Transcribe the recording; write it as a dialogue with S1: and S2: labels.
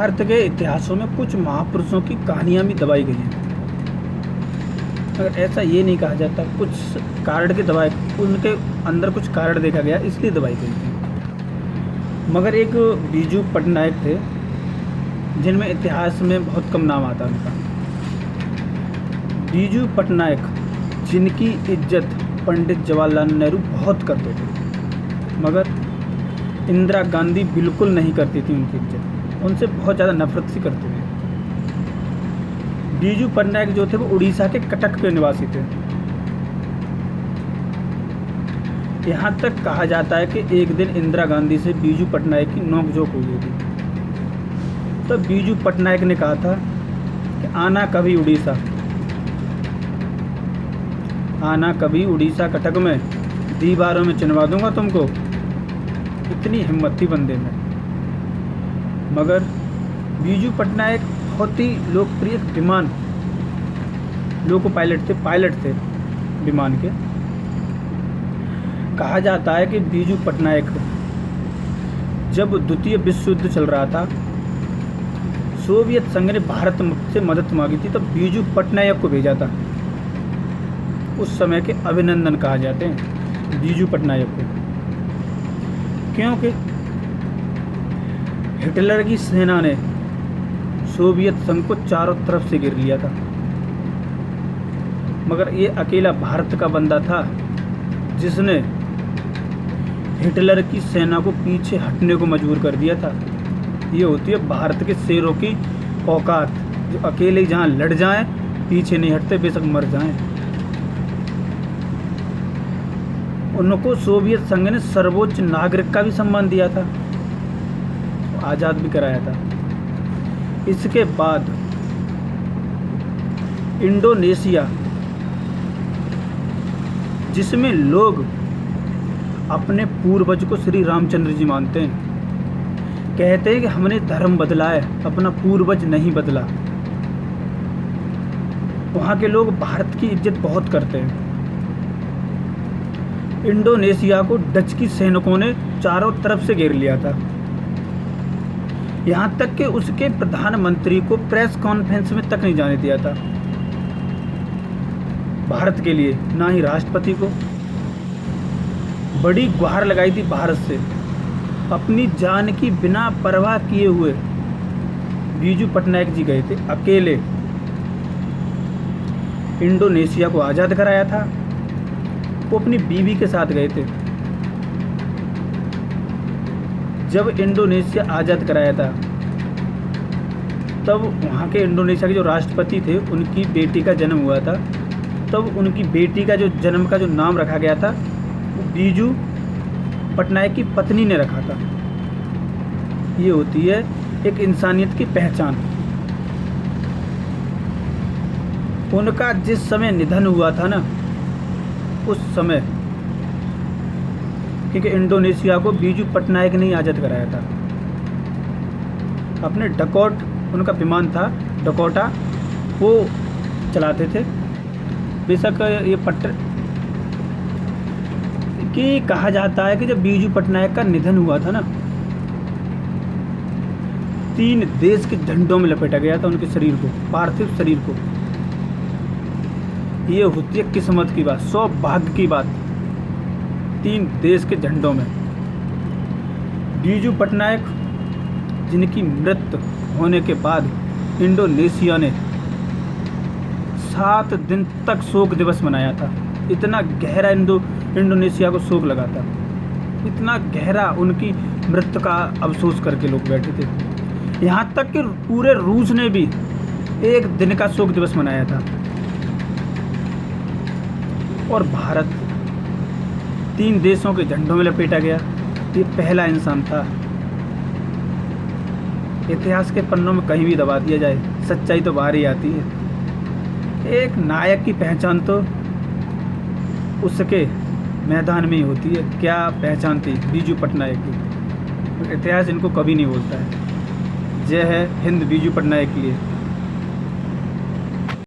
S1: भारत के इतिहासों में कुछ महापुरुषों की कहानियाँ भी दबाई गई हैं। अगर ऐसा ये नहीं कहा जाता, कुछ कारण के दबाए, उनके अंदर कुछ कारण देखा गया इसलिए दबाई गई थी। मगर एक बीजू पटनायक थे जिनमें इतिहास में बहुत कम नाम आता उनका। बीजू पटनायक, जिनकी इज्जत पंडित जवाहरलाल नेहरू बहुत करते थे, मगर इंदिरा गांधी बिल्कुल नहीं करती थी उनकी इज्जत, उनसे बहुत ज़्यादा नफरत सी करते थे। बीजू पटनायक जो थे वो उड़ीसा के कटक के निवासी थे। यहाँ तक कहा जाता है कि एक दिन इंदिरा गांधी से बीजू पटनायक की नोकझोंक हुई थी। तो बीजू पटनायक ने कहा था कि आना कभी उड़ीसा, आना कभी उड़ीसा कटक में, दीवारों में चिनवा दूंगा तुमको। इतनी हिम्मत थी बंदे में। मगर बीजू पटनायक बहुत ही लोकप्रिय विमान लोको पायलट थे विमान के। कहा जाता है कि बीजू पटनायक जब द्वितीय विश्व युद्ध चल रहा था, सोवियत संघ ने भारत से मदद मांगी थी, तब बीजू पटनायक को भेजा था। उस समय के अभिनंदन कहा जाते हैं बीजू पटनायक को, क्योंकि हिटलर की सेना ने सोवियत संघ को चारों तरफ से घेर लिया था, मगर ये अकेला भारत का बंदा था जिसने हिटलर की सेना को पीछे हटने को मजबूर कर दिया था। ये होती है भारत के शेरों की औकात, जो अकेले जहाँ लड़ जाएं, पीछे नहीं हटते, बेशक मर जाएं। उनको सोवियत संघ ने सर्वोच्च नागरिक का भी सम्मान दिया था, आज़ाद भी कराया था। इसके बाद इंडोनेशिया, जिसमें लोग अपने पूर्वज को श्री रामचंद्र जी मानते हैं, कहते हैं कि हमने धर्म बदला है, अपना पूर्वज नहीं बदला। वहाँ के लोग भारत की इज्जत बहुत करते हैं। इंडोनेशिया को डच की सैनिकों ने चारों तरफ से घेर लिया था, यहाँ तक कि उसके प्रधानमंत्री को प्रेस कॉन्फ्रेंस में तक नहीं जाने दिया था भारत के लिए, ना ही राष्ट्रपति को। बड़ी गुहार लगाई थी भारत से, अपनी जान की बिना परवाह किए हुए बीजू पटनायक जी गए थे, अकेले इंडोनेशिया को आज़ाद कराया था। वो अपनी बीवी के साथ गए थे। जब इंडोनेशिया आज़ाद कराया था, तब वहाँ के इंडोनेशिया के जो राष्ट्रपति थे, उनकी बेटी का जन्म हुआ था। तब उनकी बेटी का जो जन्म का जो नाम रखा गया था, वो बीजू पटनायक की पत्नी ने रखा था। ये होती है एक इंसानियत की पहचान। उनका जिस समय निधन हुआ था ना, उस समय, क्योंकि इंडोनेशिया को बीजू पटनायक ने आज़ाद कराया था। अपने डकॉट, उनका विमान था डकोटा, वो चलाते थे। बेशक ये कि कहा जाता है कि जब बीजू पटनायक का निधन हुआ था ना, 3 देश के झंडों में लपेटा गया था उनके शरीर को, पार्थिव शरीर को। ये होती है किस्मत की बात, सौभाग्य की बात, 3 देश के झंडों में। बीजू पटनायक, जिनकी मृत्यु होने के बाद इंडोनेशिया ने 7 दिन तक शोक दिवस मनाया था। इतना गहरा इंडोनेशिया को शोक लगा था, इतना गहरा उनकी मृत्यु का अफसोस करके लोग बैठे थे। यहाँ तक कि पूरे रूस ने भी 1 दिन का शोक दिवस मनाया था। और भारत 3 देशों के झंडों में लपेटा गया। ये पहला इंसान था। इतिहास के पन्नों में कहीं भी दबा दिया जाए, सच्चाई तो बाहर ही आती है। एक नायक की पहचान तो उसके मैदान में ही होती है। क्या पहचान थी बीजू पटनायक की, इतिहास इनको कभी नहीं बोलता है। जय है हिंद बीजू पटनायक के लिए।